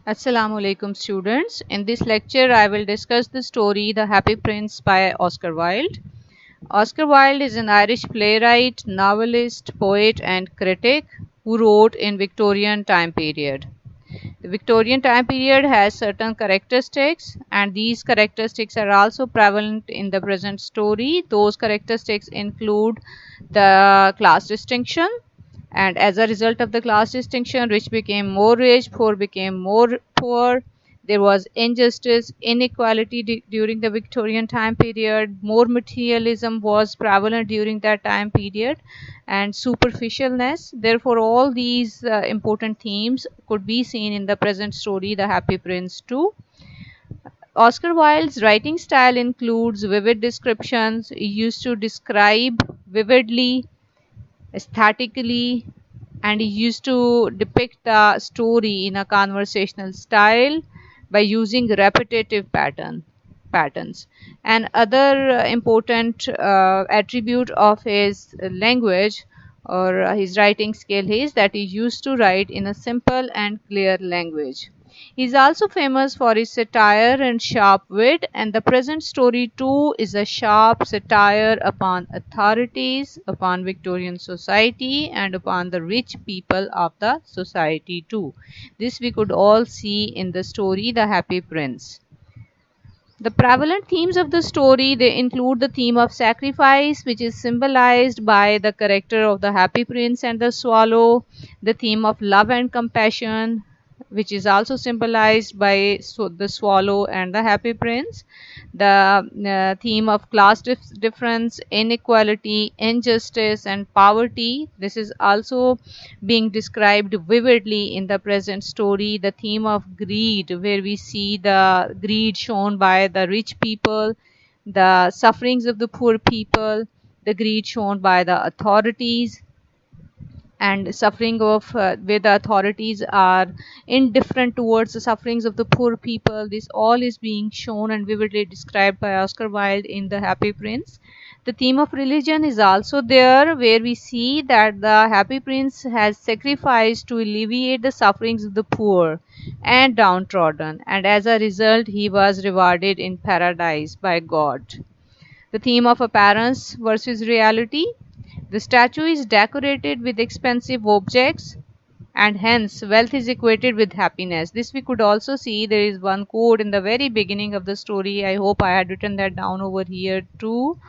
Assalamu alaikum students. In this lecture I will discuss the story The Happy Prince by Oscar Wilde. Oscar Wilde is an Irish playwright, novelist, poet and critic who wrote in Victorian time period. The Victorian time period has certain characteristics and these characteristics are also prevalent in the present story. Those characteristics include the class distinction, and as a result of the class distinction, rich became more rich, poor became more poor. There was injustice, inequality during the Victorian time period. More materialism was prevalent during that time period, and superficialness. Therefore, all these important themes could be seen in the present story, The Happy Prince too. Oscar Wilde's writing style includes vivid descriptions. He used to describe vividly, aesthetically, and he used to depict the story in a conversational style by using repetitive patterns. And other important attribute of his language or his writing skill is that he used to write in a simple and clear language. He is also famous for his satire and sharp wit, and the present story too is a sharp satire upon authorities, upon Victorian society, and upon the rich people of the society too. This we could all see in the story The Happy Prince. The prevalent themes of the story, they include the theme of sacrifice, which is symbolized by the character of the happy prince and the swallow, the theme of love and compassion, which is also symbolized by the swallow and the happy prince, the theme of class difference, inequality, injustice, and poverty. This is also being described vividly in the present story. The theme of greed, where we see the greed shown by the rich people, the sufferings of the poor people, the greed shown by the authorities, and suffering of where the authorities are indifferent towards the sufferings of the poor people. This all is being shown and vividly described by Oscar Wilde in The Happy Prince. The theme of religion is also there, where we see that the happy prince has sacrificed to alleviate the sufferings of the poor and downtrodden, and as a result he was rewarded in paradise by God. The theme of appearance versus reality. The statue is decorated with expensive objects, and hence wealth is equated with happiness. This we could also see. There is one quote in the very beginning of the story. I hope I had written that down over here too.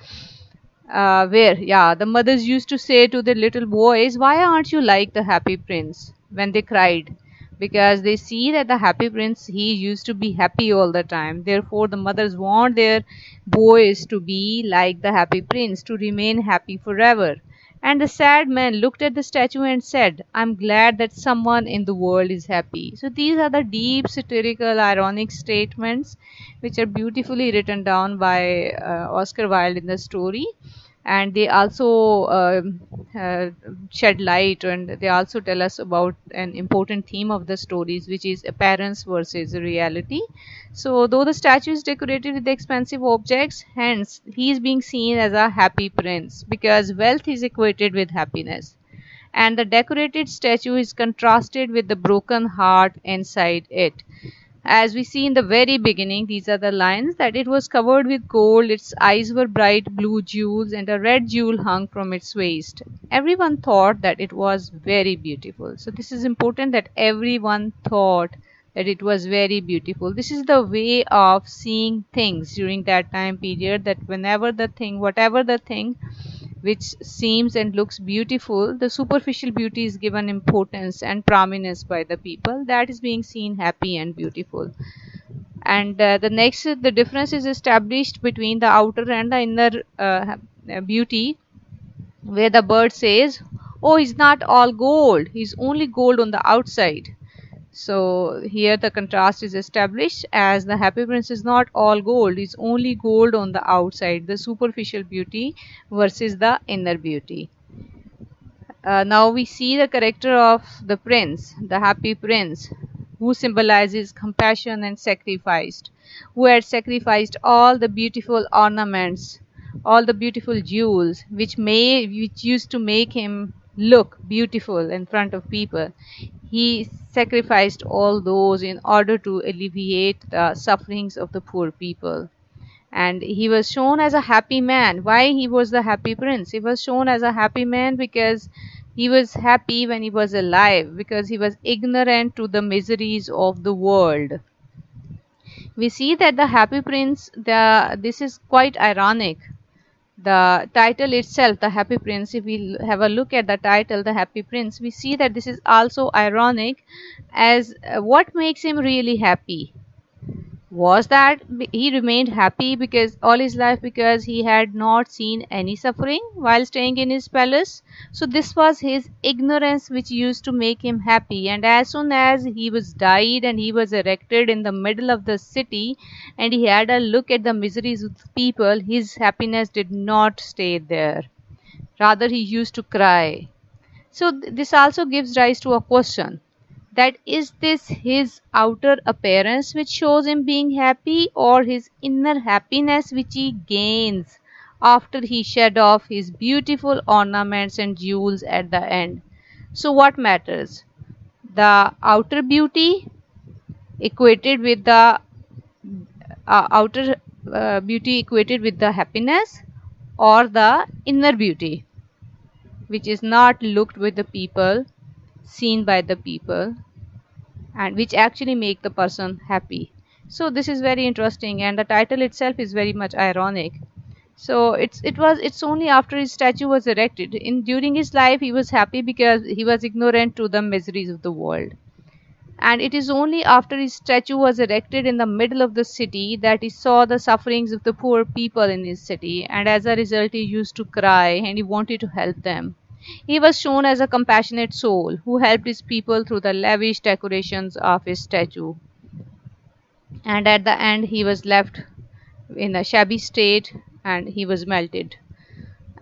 Where, yeah, the mothers used to say to the little boys, "Why aren't you like the happy prince?" when they cried. Because they see that the happy prince, he used to be happy all the time. Therefore, the mothers want their boys to be like the happy prince, to remain happy forever. And the sad man looked at the statue and said, "I'm glad that someone in the world is happy." So these are the deep, satirical, ironic statements which are beautifully written down by Oscar Wilde in the story. And they also uh, shed light, and they also tell us about an important theme of the stories, which is appearance versus reality. So though the statue is decorated with expensive objects, hence he is being seen as a happy prince, because wealth is equated with happiness, and the decorated statue is contrasted with the broken heart inside it. As we see in the very beginning, these are the lines, that it was covered with gold, its eyes were bright blue jewels, and a red jewel hung from its waist. Everyone thought that it was very beautiful. So this is important, that everyone thought that it was very beautiful. This is the way of seeing things during that time period, that whenever the thing, whatever the thing which seems and looks beautiful, the superficial beauty is given importance and prominence by the people. That is being seen happy and beautiful. And the next, the difference is established between the outer and the inner beauty, where the bird says, "Oh, he's not all gold, he's only gold on the outside." So here the contrast is established, as the happy prince is not all gold, is only gold on the outside, the superficial beauty versus the inner beauty. Now we see the character of the prince, the happy prince, who symbolizes compassion and sacrificed, who had sacrificed all the beautiful ornaments, all the beautiful jewels, which used to make him look beautiful in front of people. He sacrificed all those in order to alleviate the sufferings of the poor people. And he was shown as a happy man. Why he was the happy prince? He was shown as a happy man because he was happy when he was alive, because he was ignorant to the miseries of the world. We see that the happy prince, this is quite ironic. The title itself, the happy prince, if we have a look at the title, the happy prince, we see that this is also ironic, as what makes him really happy was that he remained happy because all his life, because he had not seen any suffering while staying in his palace. So this was his ignorance which used to make him happy. And as soon as he was died and he was erected in the middle of the city and he had a look at the miseries of the people, his happiness did not stay there. Rather, he used to cry. So this also gives rise to a question, that is this his outer appearance which shows him being happy, or his inner happiness which he gains after he shed off his beautiful ornaments and jewels at the end? So what matters? The outer beauty equated with the outer beauty equated with the happiness, or the inner beauty which is not looked with the people, seen by the people, and which actually make the person happy? So this is very interesting, and the title itself is very much ironic. So it's only after his statue was erected. In during his life he was happy because he was ignorant to the miseries of the world, and it is only after his statue was erected in the middle of the city that he saw the sufferings of the poor people in his city, and as a result he used to cry and he wanted to help them. He was shown as a compassionate soul who helped his people through the lavish decorations of his statue. And at the end, he was left in a shabby state and he was melted.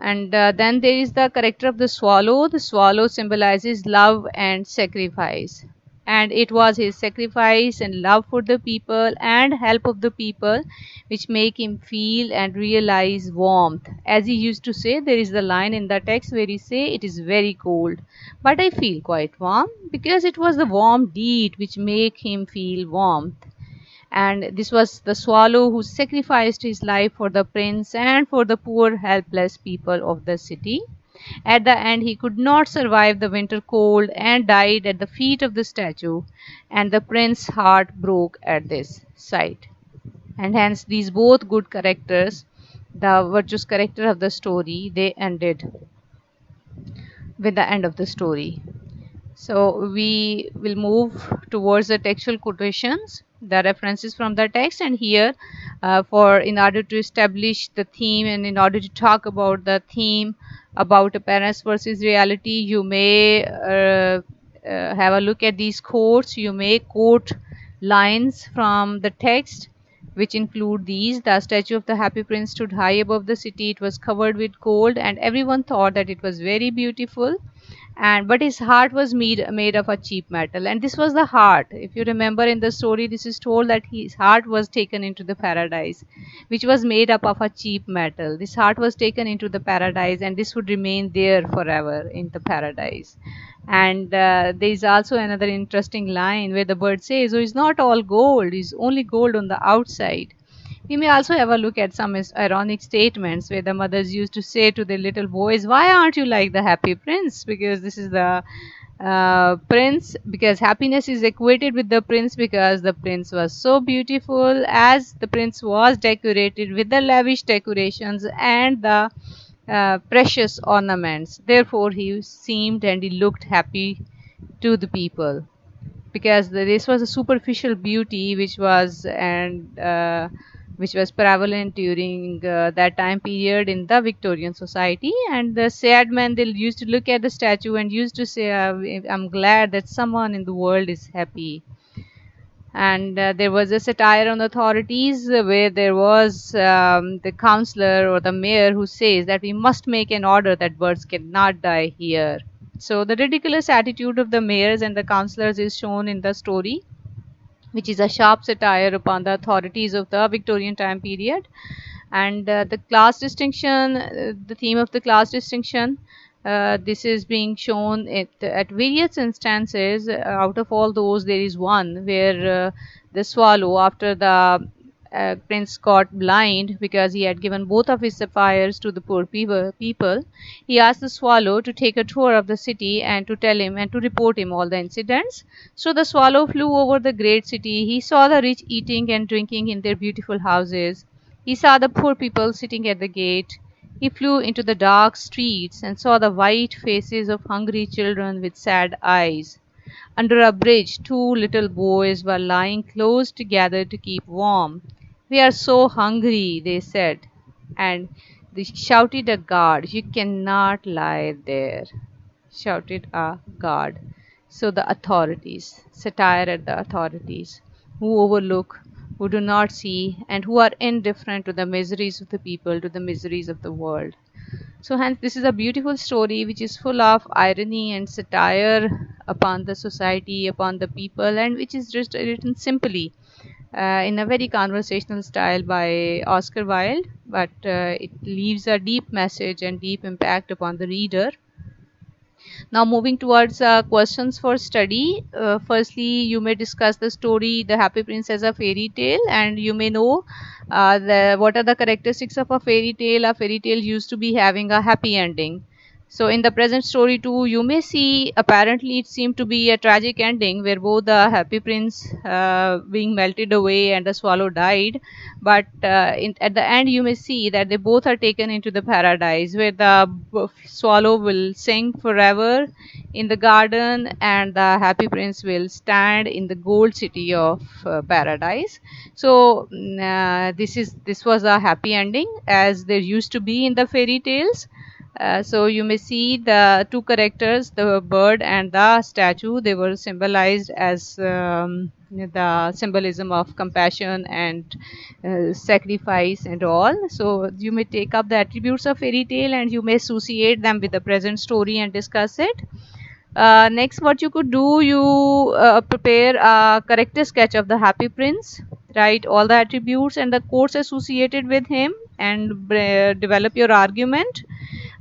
And then there is the character of the swallow. The swallow symbolizes love and sacrifice. And it was his sacrifice and love for the people and help of the people which make him feel and realize warmth. As he used to say, there is the line in the text where he say, "It is very cold, but I feel quite warm," because it was the warm deed which make him feel warmth. And this was the swallow who sacrificed his life for the prince and for the poor helpless people of the city. At the end he could not survive the winter cold and died at the feet of the statue, and the prince's heart broke at this sight. And hence these both good characters, the virtuous character of the story, they ended with the end of the story. So we will move towards the textual quotations, the references from the text. And here, for in order to establish the theme and in order to talk about the theme about appearance versus reality, you may have a look at these quotes. You may quote lines from the text which include these: "The statue of the happy prince stood high above the city. It was covered with gold, and everyone thought that it was very beautiful. And but his heart was made of a cheap metal." And this was the heart. If you remember in the story, this is told that his heart was taken into the paradise, which was made up of a cheap metal. This heart was taken into the paradise, and this would remain there forever in the paradise. And there is also another interesting line where the bird says, "Oh, it's not all gold, it's only gold on the outside." We may also have a look at some ironic statements where the mothers used to say to their little boys, "Why aren't you like the happy prince?" Because this is the prince, because happiness is equated with the prince, because the prince was so beautiful, as the prince was decorated with the lavish decorations and the precious ornaments. Therefore, he seemed and he looked happy to the people, because this was a superficial beauty which was prevalent during that time period in the Victorian society. And the sad men, they used to look at the statue and used to say, "I'm glad that someone in the world is happy." And there was a satire on authorities where there was the counselor or the mayor who says that we must make an order that birds cannot die here. So the ridiculous attitude of the mayors and the counselors is shown in the story, which is a sharp satire upon the authorities of the Victorian time period. And the class distinction, the theme of the class distinction, This is being shown at various instances. Out of all those, there is one where the swallow, after the prince got blind because he had given both of his sapphires to the poor people, he asked the swallow to take a tour of the city and to tell him and to report him all the incidents. So the swallow flew over the great city. He saw the rich eating and drinking in their beautiful houses. He saw the poor people sitting at the gate. He flew into the dark streets and saw the white faces of hungry children with sad eyes. Under a bridge, two little boys were lying close together to keep warm. "We are so hungry," they said, and they shouted a guard, "You cannot lie there," shouted a guard. So the authorities, satire at the authorities, who overlook, who do not see, and who are indifferent to the miseries of the people, to the miseries of the world. So hence this is a beautiful story which is full of irony and satire upon the society, upon the people, and which is just written simply in a very conversational style by Oscar Wilde, but it leaves a deep message and deep impact upon the reader. Now moving towards questions for study. Firstly, you may discuss the story The Happy Prince as a fairy tale, and you may know what are the characteristics of a fairy tale. A fairy tale used to be having a happy ending. So in the present story too, you may see apparently it seemed to be a tragic ending where both the happy prince being melted away and the swallow died. But at the end, you may see that they both are taken into the paradise where the swallow will sing forever in the garden and the happy prince will stand in the gold city of paradise. So this was a happy ending as there used to be in the fairy tales. So you may see the two characters, the bird and the statue, they were symbolized as the symbolism of compassion and sacrifice and all. So you may take up the attributes of fairy tale and you may associate them with the present story and discuss it. Next, what you could do, you prepare a character sketch of the happy prince, write all the attributes and the quotes associated with him, and develop your argument.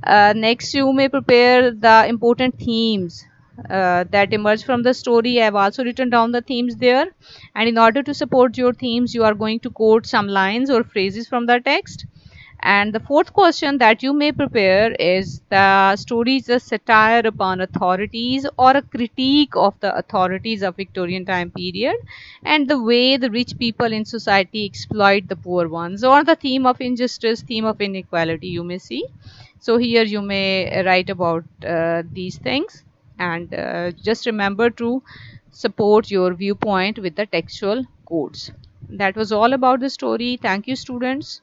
Next, you may prepare the important themes that emerge from the story. I have also written down the themes there, and in order to support your themes, you are going to quote some lines or phrases from the text. And the fourth question that you may prepare is the story is a satire upon authorities or a critique of the authorities of Victorian time period and the way the rich people in society exploit the poor ones, or the theme of injustice, theme of inequality you may see. So here you may write about these things, and just remember to support your viewpoint with the textual quotes. That was all about the story. Thank you, students.